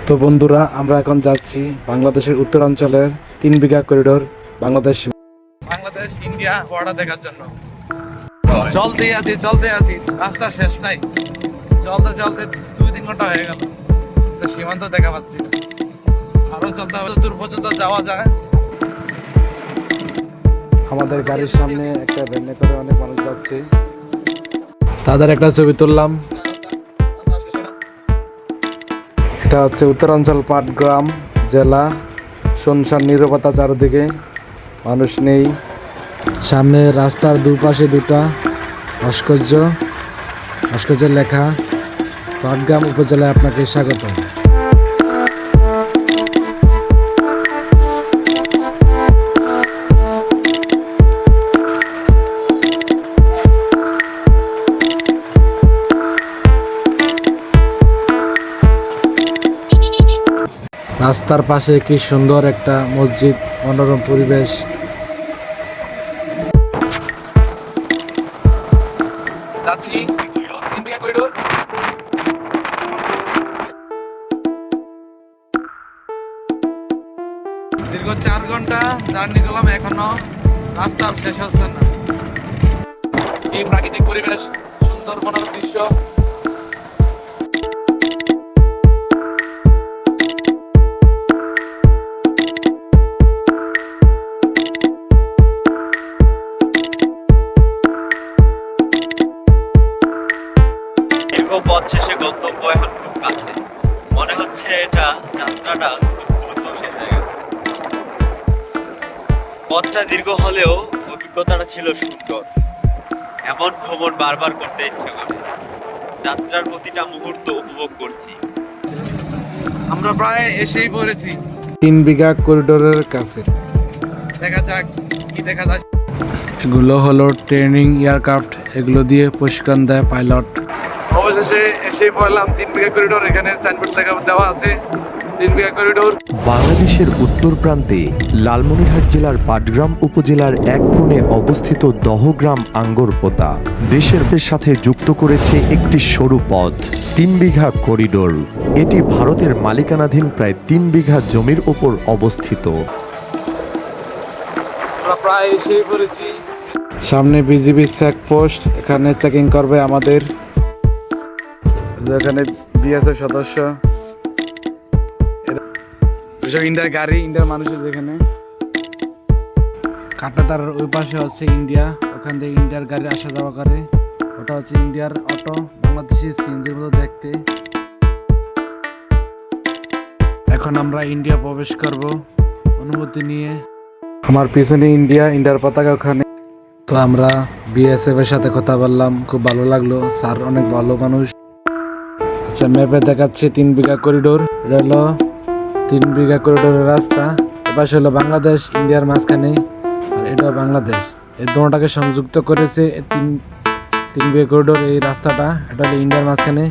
তো বন্ধুরা, আমরা এখন যাচ্ছি বাংলাদেশের উত্তরাঞ্চলের 3 বিঘা করিডোর বাংলাদেশ ইন্ডিয়া বর্ডার দেখার জন্য। চলতে আছি, রাস্তা শেষ নাই। চলতে 2-3 ঘন্টা হয়ে গেল, সীমান্ত দেখা পাচ্ছি। আরো চলতে হবে, দূর পর্যন্ত যাওয়া যায়। আমাদের গাড়ির সামনে একটা ভ্যানে করে অনেক মানুষ যাচ্ছে, তাদের একটা ছবি তুললাম। এটা হচ্ছে উত্তরাঞ্চল পাটগ্রাম জেলা। শুনশান নীরবতা, চারদিকে মানুষ নেই। সামনে রাস্তার দুপাশে দুটা ভাস্কর্যের লেখা পাটগ্রাম উপজেলায় আপনাকে স্বাগত। রাস্তার পাশে কি সুন্দর একটা মসজিদ, মনোরম পরিবেশ। যাচ্ছি 3 বিঘা করিডোর। দীর্ঘ 4 ঘন্টা জার্নি করলাম, এখনো রাস্তা শেষ হচ্ছে না। এই প্রাকৃতিক পরিবেশ, সুন্দর মনোরম দৃশ্য। পথ শেষে গন্তব্য এখন খুব কাছে। মনে হচ্ছে যাত্রাটা খুব দ্রুত শেষ হয়ে গেল। পথটা দীর্ঘ হলেও অভিজ্ঞতাটা ছিল সুন্দর। এমন ভ্রমণ বারবার করতে ইচ্ছে করে। যাত্রার প্রতিটা মুহূর্ত উপভোগ করছি। আমরা প্রায় এসেই পড়েছি 3 বিঘা করিডোরের কাছে। দেখা যাক কি দেখা যায়। এগুলো হলো ট্রেনিং এয়ারক্রাফট, এগুলো দিয়ে প্রশিক্ষণ দেয় পাইলট। অবশেষে এসেই পড়লাম 3 বিঘা করিডোর। এখানে সাইনবোর্ড দেওয়া আছে 3 বিঘা করিডোর। বাংলাদেশের উত্তর প্রান্তে লালমনিরহাট জেলার পাটগ্রাম উপজেলার এক কোণে অবস্থিত দহগ্রাম আঙ্গরপোতা দেশের সাথে যুক্ত করেছে একটি সরু পথ, 3 বিঘা করিডোর। এটি ভারতের মালিকানাধীন প্রায় 3 বিঘা জমির ওপর অবস্থিত। আমরা প্রায় এসেই পড়েছি। সামনে বিজিবি চেকপোস্ট, এখানে চেকিং করবে আমাদের। এখানে বিএসএফ সদস্য, এসব ইন্ডিয়ার গাড়ি, ইন্ডিয়ার মানুষের। যেখানে কাঁটাতারের ওই পাশে হচ্ছে ইন্ডিয়া, ওখান থেকে ইন্ডিয়ার গাড়ি আসা যাওয়া করে। ওটা হচ্ছে ইন্ডিয়ার অটো, বাংলাদেশি সিএনজির মতো দেখতে। এখন আমরা ইন্ডিয়া প্রবেশ করব অনুমতি নিয়ে। আমার পিছনে ইন্ডিয়ার পতাকা ওখানে। তো আমরা বিএসএফ এর সাথে কথা বললাম, খুব ভালো লাগলো, স্যার অনেক ভালো মানুষ। আচ্ছা, ম্যাপে দেখাচ্ছে 3 বিঘা করিডোর। এটা হলো 3 বিঘা করিডোরের রাস্তা। এপাশে হলো বাংলাদেশ, ইন্ডিয়ার মাঝখানে, আর এটাও বাংলাদেশ। এই দুটোটাকে সংযুক্ত করেছে 3 বিঘা করিডোর এই রাস্তাটা। এটা হলো ইন্ডিয়ার মাঝখানে।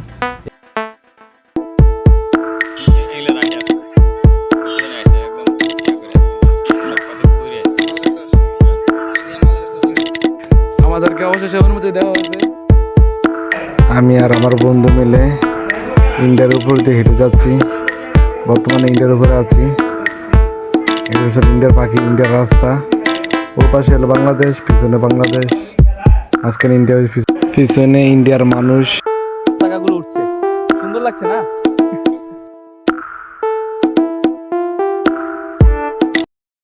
আমাদেরকে অবশেষে অনুমতি দেওয়া হয়েছে। আমি আর আমার বন্ধু মিলে ইন্ডিয়ার উপর দিয়ে হেঁটে যাচ্ছি। বর্তমানে ইন্ডিয়ার উপরে আছি। এটা হচ্ছে ইন্ডিয়ার পাখি, ইন্ডিয়ার রাস্তা। ওর পাশে হলো বাংলাদেশ, পিছনে বাংলাদেশ, মাঝখানে ইন্ডিয়া, পিছনে ইন্ডিয়ার মানুষ। টাকাগুলো উঠছে, সুন্দর লাগছে না?